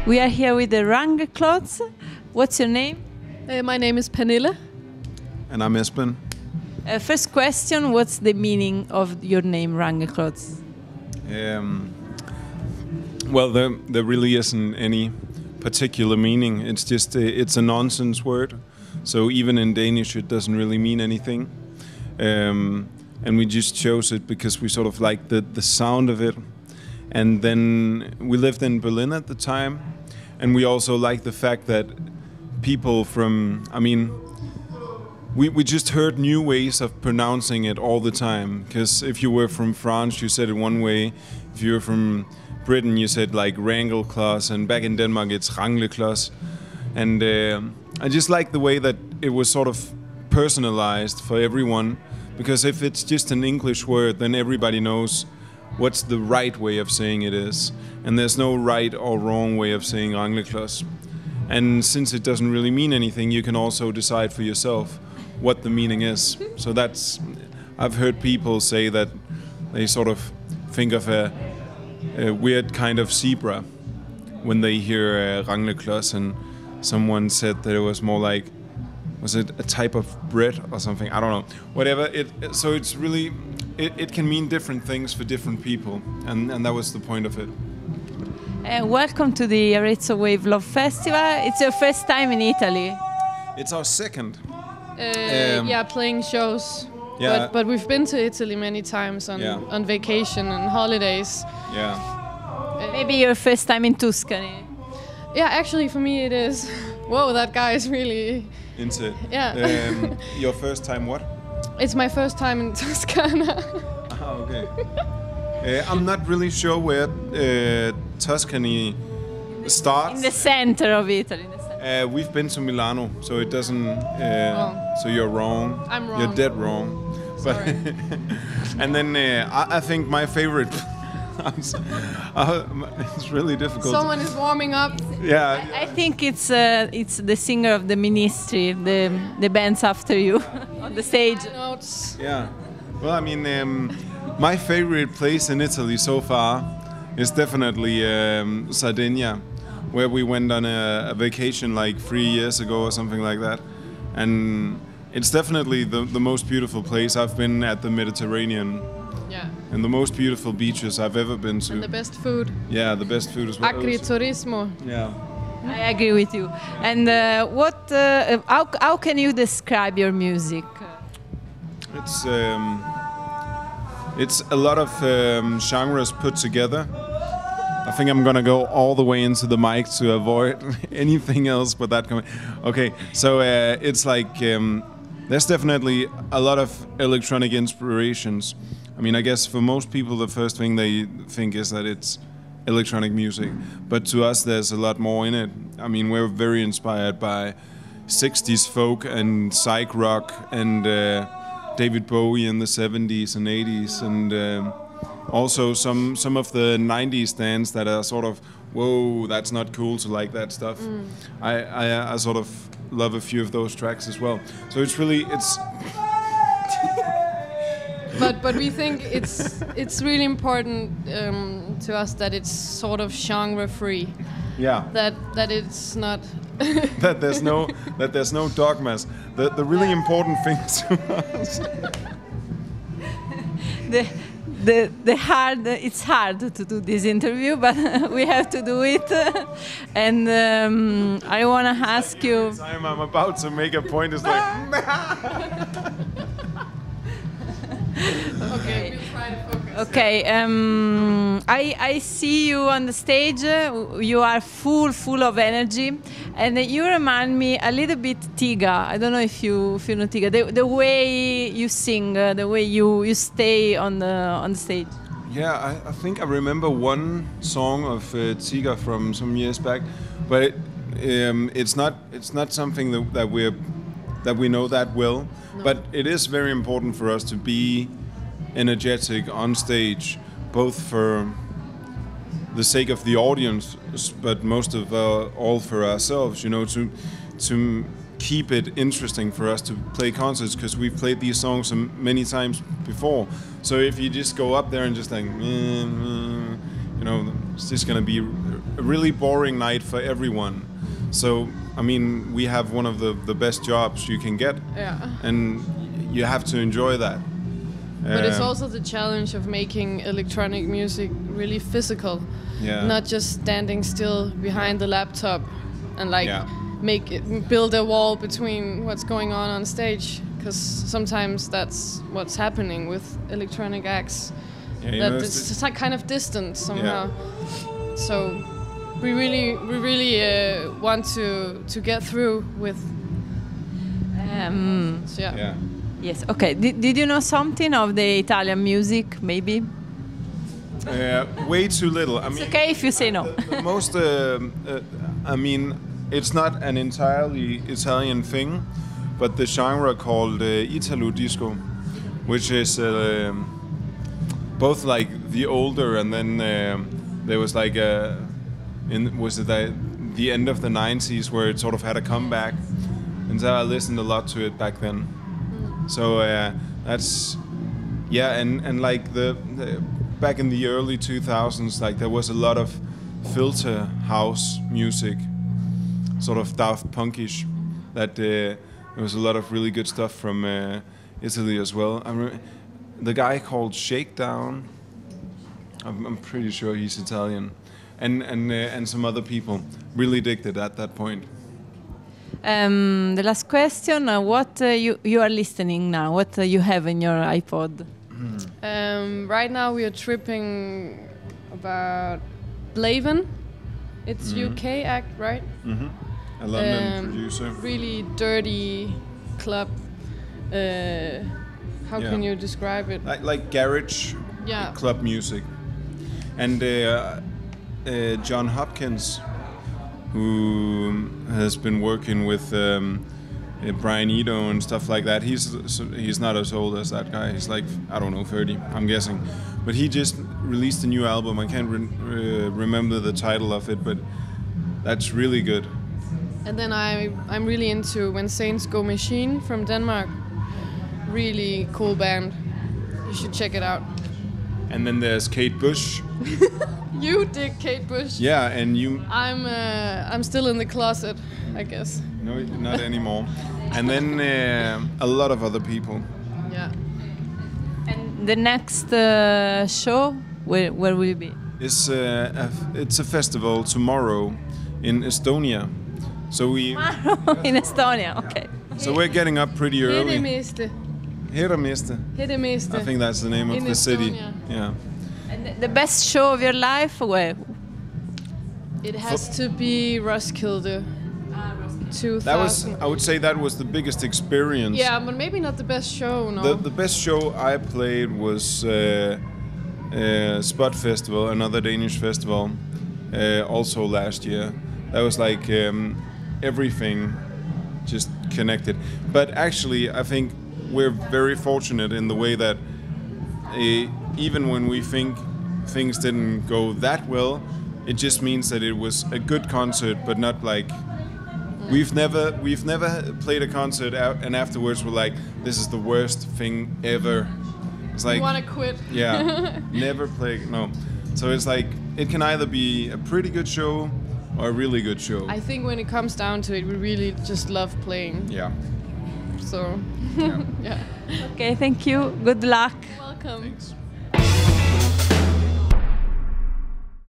We are here with the Rangleklods. What's your name? My name is Pernille. And I'm Espen. First question, what's the meaning of your name, Rangleklods? Well, there really isn't any particular meaning. It's just it's a nonsense word. So even in Danish, it doesn't really mean anything. And we just chose it because we sort of liked the sound of it. And then we lived in Berlin at the time. And we also liked the fact that people from, we just heard new ways of pronouncing it all the time. Because if you were from France, you said it one way. If you were from Britain, you said like Rangleklods, and back in Denmark, it's Rangleklods. And I just like the way that it was sort of personalized for everyone. Because if it's just an English word, then everybody knows what's the right way of saying it is. And there's no right or wrong way of saying Rangleklods. And since it doesn't really mean anything, you can also decide for yourself what the meaning is. So that's, I've heard people say that they sort of think of a weird kind of zebra when they hear Rangleklods, and someone said that it was more like, was it a type of bread or something? I don't know. Whatever. So it's really, it can mean different things for different people, and that was the point of it. Welcome to the Arezzo Wave Love Festival. It's your first time in Italy. It's our second. Yeah, playing shows. Yeah. But we've been to Italy many times on vacation and holidays. Yeah. Maybe your first time in Tuscany. Yeah, actually for me it is. Whoa, that guy is really Into it. Yeah. Your first time what? It's my first time in Toscana. Okay. I'm not really sure where Tuscany starts. In the center of Italy. We've been to Milano, so it doesn't. So you're wrong. I'm wrong. You're dead wrong. Sorry. And then I think my favorite. It's really difficult. Someone is warming up. Yeah. I think it's the singer of the Ministry, the band's after you on the stage. Notes. Yeah. Well, my favorite place in Italy so far is definitely Sardinia, where we went on a vacation like 3 years ago or something like that. And it's definitely the most beautiful place. I've been at the Mediterranean. Yeah. And the most beautiful beaches I've ever been to. And the best food. Yeah, the best food as well. Agriturismo. Yeah. I agree with you. And how can you describe your music? It's a lot of genres put together. I think I'm gonna go all the way into the mic to avoid anything else but that coming. Okay, so it's like there's definitely a lot of electronic inspirations. I guess for most people the first thing they think is that it's electronic music, but to us there's a lot more in it. We're very inspired by 60s folk and psych rock and David Bowie in the 70s and 80s, and also some of the 90s dance that are sort of, whoa, that's not cool to like that stuff. I sort of love a few of those tracks as well. So it's But we think it's really important to us that it's sort of genre free. Yeah. That it's not. that there's no dogmas. The really important thing to us. It's hard to do this interview, but we have to do it. And I want to ask you. The time I'm about to make a point is like. Okay, we'll try to focus. Okay, I see you on the stage. You are full of energy, and you remind me a little bit Tiga. I don't know if you know Tiga. The way you sing, the way you stay on the stage. Yeah, I think I remember one song of Tiga from some years back, but it's not something that we know that well. No. But it is very important for us to be energetic on stage, both for the sake of the audience, but most of all for ourselves, to keep it interesting for us to play concerts, because we've played these songs many times before. So if you just go up there and just like, it's just gonna be a really boring night for everyone. So I mean, we have one of the best jobs you can get, and you have to enjoy that. But it's also the challenge of making electronic music really physical, not just standing still behind the laptop and like build a wall between what's going on stage. Because sometimes that's what's happening with electronic acts. That it's kind of distant somehow. So we really want to get through with. Yes. Okay. Did you know something of the Italian music? Maybe. Way too little. I mean, it's okay if you say no. Most. I mean, it's not an entirely Italian thing, but the genre called Italo disco, which is both like the older, and then there was like the end of the 90s where it sort of had a comeback, and so I listened a lot to it back then. So that's and like the back in the early 2000s, like there was a lot of filter house music, sort of Daft Punkish. That there was a lot of really good stuff from Italy as well. The guy called Shakedown. I'm pretty sure he's Italian, and some other people really digged it at that point. The last question: what you are listening now? What you have in your iPod? Right now we are tripping about Blaven. It's UK act, right? A London producer. Really dirty club. How can you describe it? Like garage club music. And John Hopkins, who has been working with Brian Eno and stuff like that. He's not as old as that guy. He's like, I don't know, 30, I'm guessing. But he just released a new album. I can't remember the title of it, but that's really good. And then I'm really into When Saints Go Machine from Denmark. Really cool band. You should check it out. And then there's Kate Bush. You dig Kate Bush. Yeah, and you... I'm still in the closet, I guess. No, not anymore. And then a lot of other people. Yeah. And the next show, where will you be? It's a festival tomorrow in Estonia. So in Estonia, okay. So we're getting up pretty early. Hedemiste. I think that's the name of the city. Yeah. And the best show of your life, where? It has to be Roskilde. 2000. I would say that was the biggest experience. Yeah, but maybe not the best show. No. The best show I played was Spot Festival, another Danish festival, also last year. That was like everything just connected. But actually, I think we're very fortunate in the way that even when we think things didn't go that well, it just means that it was a good concert, but not like we've never played a concert and afterwards we're like, this is the worst thing ever. It's like, you want to quit. Yeah, never play. No. So it's like it can either be a pretty good show or a really good show. I think when it comes down to it, we really just love playing. Yeah. So, yeah. Okay, thank you. Good luck. Welcome. Thanks.